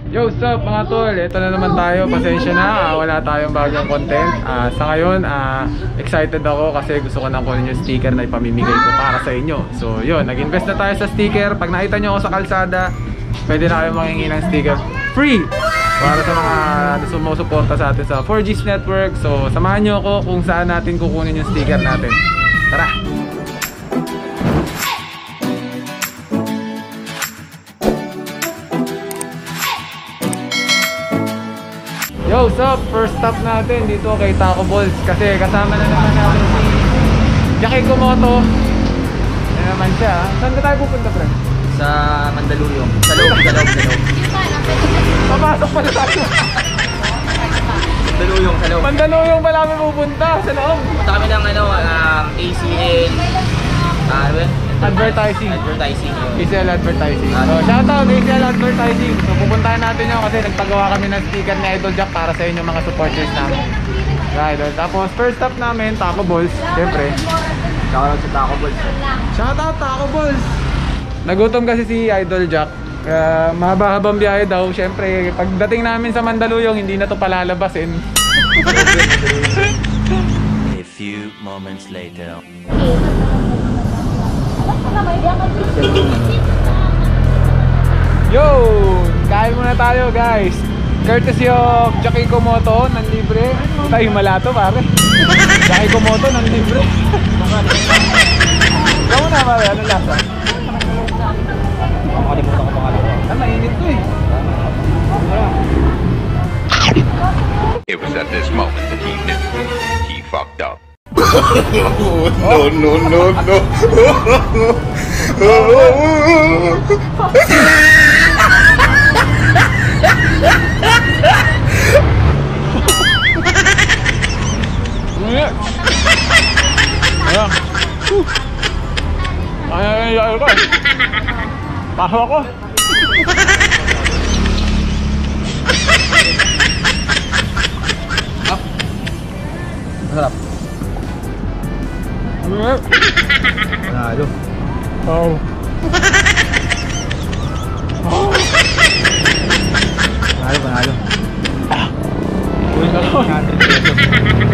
Yo, what's up mga tol? Ito na naman tayo. Pasensya na, wala tayong bagong content. Sa ngayon, excited ako kasi gusto ko nang kunin yung sticker na ipamimigay ko para sa inyo. So yun, nag-invest na tayo sa sticker. Pag nakita nyo ako sa kalsada, pwede na kayo mangingi ng sticker free para sa mga sumusuporta sa atin sa 4G's Network. So samahan nyo ako kung saan natin kukunin yung sticker natin. Tara! Yo, what's up? First stop natin dito kay Taco Balls kasi kasama na naman natin si Jackie Kumoto. Yan naman siya. Saan ka tayo pupunta, friend? Sa Mandaluyong. Sa loob. Papasok pala tayo. Mandaluyong, sa loob. Mandaluyong pala kami pupunta sa loob. Punta kami ng ACL. Ano ba? Advertising. ACL Advertising. So, shoutout ACL Advertising. So, pupuntahan natin yun kasi nagpagawa kami ng sticker ni Idol Jack para sa inyo mga supporters namin. Idol. Tapos, first stop namin, Taco Balls. Siyempre. Shoutout sa Taco Balls. Shoutout Taco Balls. Nagutom kasi si Idol Jack. Mahaba-habang biyahe daw. Siyempre, pagdating namin sa Mandaluyong, hindi na to palalabasin. A few moments later. Yo! Kain muna tayo, guys. Courtesy of Jackie Kumoto, ng libre. Tayo malato, pare. Jackie Kumoto, ng libre. Kamu na, pare. Ano lasa? Makalimutan ko pangalan. Mainit to eh. It was at this moment that he knew he fucked up. Ayan ko. Pasok ako. Masarap. Panalo. Oh. Panalo.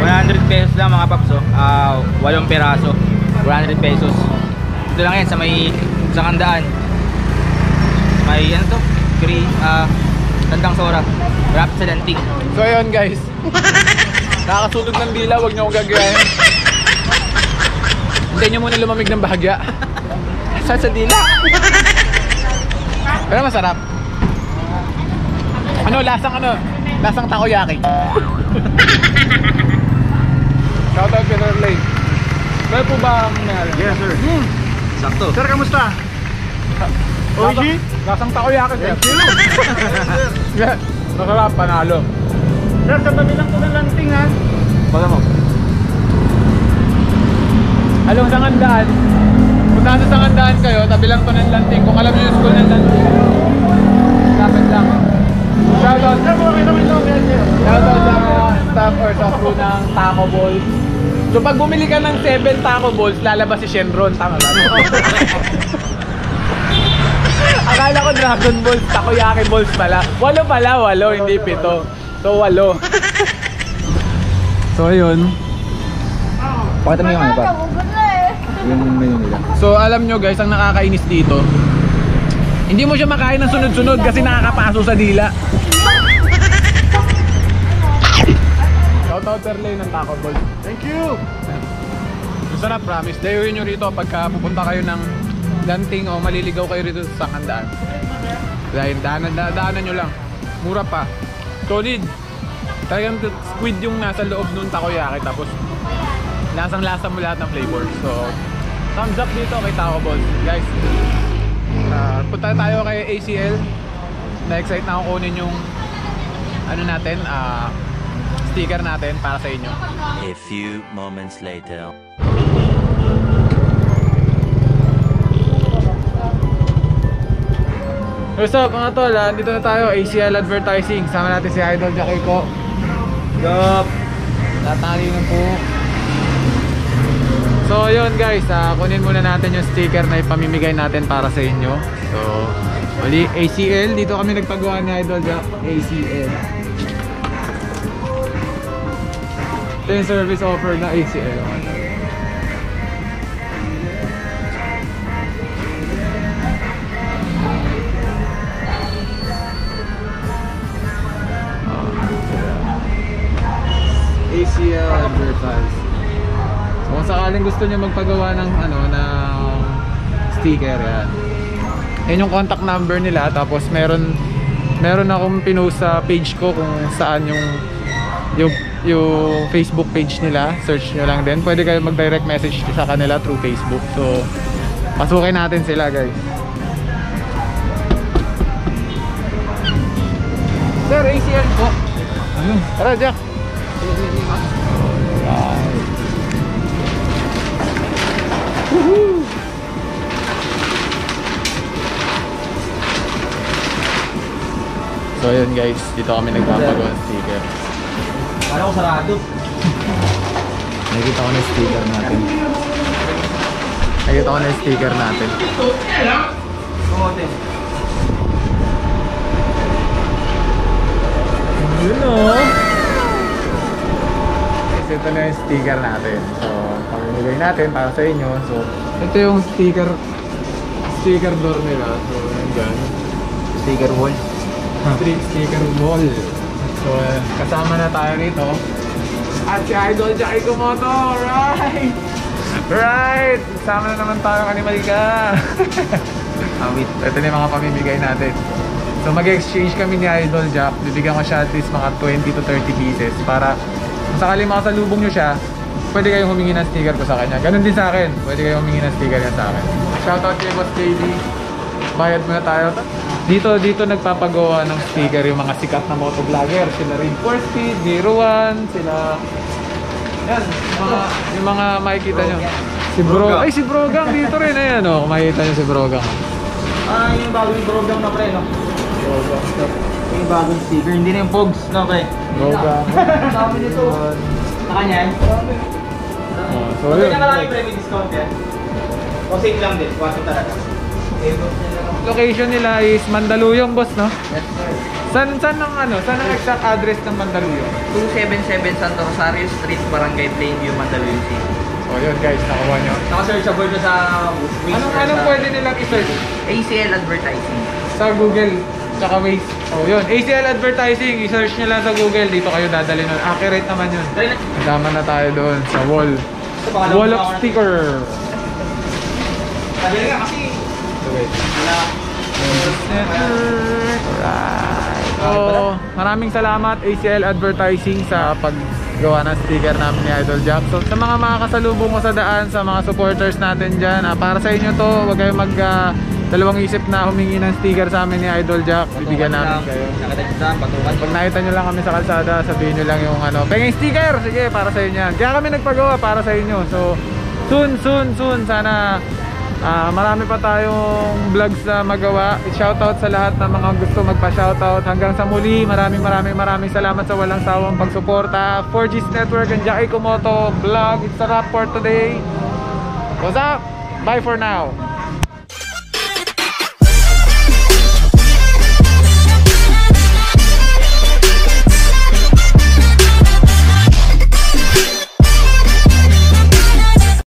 100 pesos lang mga paps. 8 peraso. 100 pesos. Ito lang yan sa may Sangandaan. May ano to? Tandang Sora. Rapid sa Lanting. So ayun, guys. Nakakasunog ng dila, huwag niyo akong gagayahin. Hintayin niyo muna lumamig ng bahagya. Saan sa dila? Pero masarap. Lasang takoyaki. Shoutout kay Norlay. Kaya po ba ang nangyari? Yes sir. Sakto. Sir, kamusta? Oji? Lasang takoyaki, sir. Masarap, panalo. Sir, sa tabi lang po ng Lanting ha. Baga mo. Along Sangandaan. Kung nasa Sangandaan kayo, tabi lang to ng Lanting. Kung alam niyo yung school ng Lanting, lapit lang. Shoutout sa staff or sa crew ng Taco Balls. So pag bumili ka ng 7 Taco Balls, lalabas si Shenron. Tama ba? Akala ko Dragon Balls, Takoyaki Balls pala. 8 pala, 8, hindi 7. So 8. So ayun. Pakita mo yung ano ba? Yung menu nila. So alam nyo guys, ang nakakainis dito, hindi mo siya makain ng sunod-sunod kasi nakakapaso sa dila. Shoutout Perlay ng Taco Balls. Thank you! Masarap, promise. Dayuhin nyo rito pagka pupunta kayo ng Lanting o maliligaw kayo rito sa Sangandaan. Dahil daanan nyo lang. Mura pa. Solid. Talagang squid yung nasa loob nung takoyaki. Tapos lasang-lasa mo lahat ng flavor. So thumbs up dito kay Taco Balls. Guys, punta tayo kay ACL. Na-excite na ako kunin yung ano natin, sticker natin para sa inyo. A few moments later. What's up mga tol? Dito na tayo, ACL Advertising. Sama natin si Idol Jackie ko. Yup! Tatali na po. So yun guys, kunin muna natin yung sticker na ipamimigay natin para sa inyo. So Uli, ACL. Dito kami nagpagawa ni Idol Jack. ACL. Ito yung service offer na ACL. ACL advertise. So kung sakaling gusto niyo magpagawa ng ng sticker yan. Yan yung contact number nila, tapos meron akong pinost sa page ko kung saan yung Facebook page nila. Search nyo lang din. Pwede kayo mag-direct message sa kanila through Facebook. So pasukin natin sila, guys. Sir, ACL po. Ayun. Tara, Jack. Woohoo! So ayun guys, dito kami nagpapagawa ng sticker. Para ko sarado. Nakikita ko na yung sticker natin. Nakikita ko na yung sticker natin. Kumote. Yun o! Guys, ito na yung sticker natin. So, pamimigay natin para sa inyo. So, ito yung sticker door nila. So, nandyan. Sticker wall. Street sticker wall. So, kasama na tayo rito. At si Idol Jack Kumoto. Right! Right! Kasama na naman tayo Animalika. Wait. Ito na yung mga pamimigay natin. So, mag-exchange kami ni Idol Jack. Bibigyan ko siya at least mga 20 to 30 pieces para kung sakaling makasalubong nyo siya, pwede kayong humingi ng sticker ko sa kanya. Ganun din sa akin. Pwede kayong humingi ng sticker niya sa akin. Shoutout kay Boss JD. Bayad muna tayo. Dito nagpapagawa ng sticker yung mga sikat na motovlogger. Sila rin 4Speed, 01, sila... Yan, yung mga makikita nyo. Si Bro... Ay, si Brogang dito rin. Ayan o, makikita nyo si Brogang. Yung bagong Brogang na pre, no? Brogang. Yung bagong sticker, hindi na yung Pogs, no pre? Brogang. Dami nito. Sa kanya yan? So, Kaya yun. nga lang yung pre, may discount yan. O same lang din, 4 talaga. Location nila is Mandaluyong, boss, no? Yes sir. Saan ang exact address ng Mandaluyong? 277 Santo Rosario Street, Barangay Plainview, Mandaluyong City. So yun guys, nakuha nyo. Naka-searchable na sa Waze. Anong pwede nilang i-search? ACL Advertising. Sa Google, tsaka Waze. So yun, ACL Advertising, i-search nyo lang sa Google, dito kayo dadali nun. Accurate naman yun. Dama na tayo doon sa wall. Wall of sticker. Sabi nga kasi, Alright. So, maraming salamat ACL Advertising sa paggawa ng sticker namin ni Idol Jack. So, sa mga makakasalubong ko sa daan, sa mga supporters natin dyan, para sa inyo to, huwag kayong dalawang isip na humingi ng sticker sa amin ni Idol Jack. Bibigyan namin kayo. Pag nakita nyo lang kami sa kalsada, sabihin nyo lang yung pengeng sticker! Sige, para sa inyo yan. Kaya kami nagpagawa para sa inyo. So, soon, sana marami pa tayong vlogs na magawa. Shoutout sa lahat ng mga gusto magpa-shoutout. Hanggang sa muli, maraming salamat sa walang sawang pagsuporta. 4G's Network and Jack Kumoto Vlog. It's a wrap for today. What's up? Bye for now.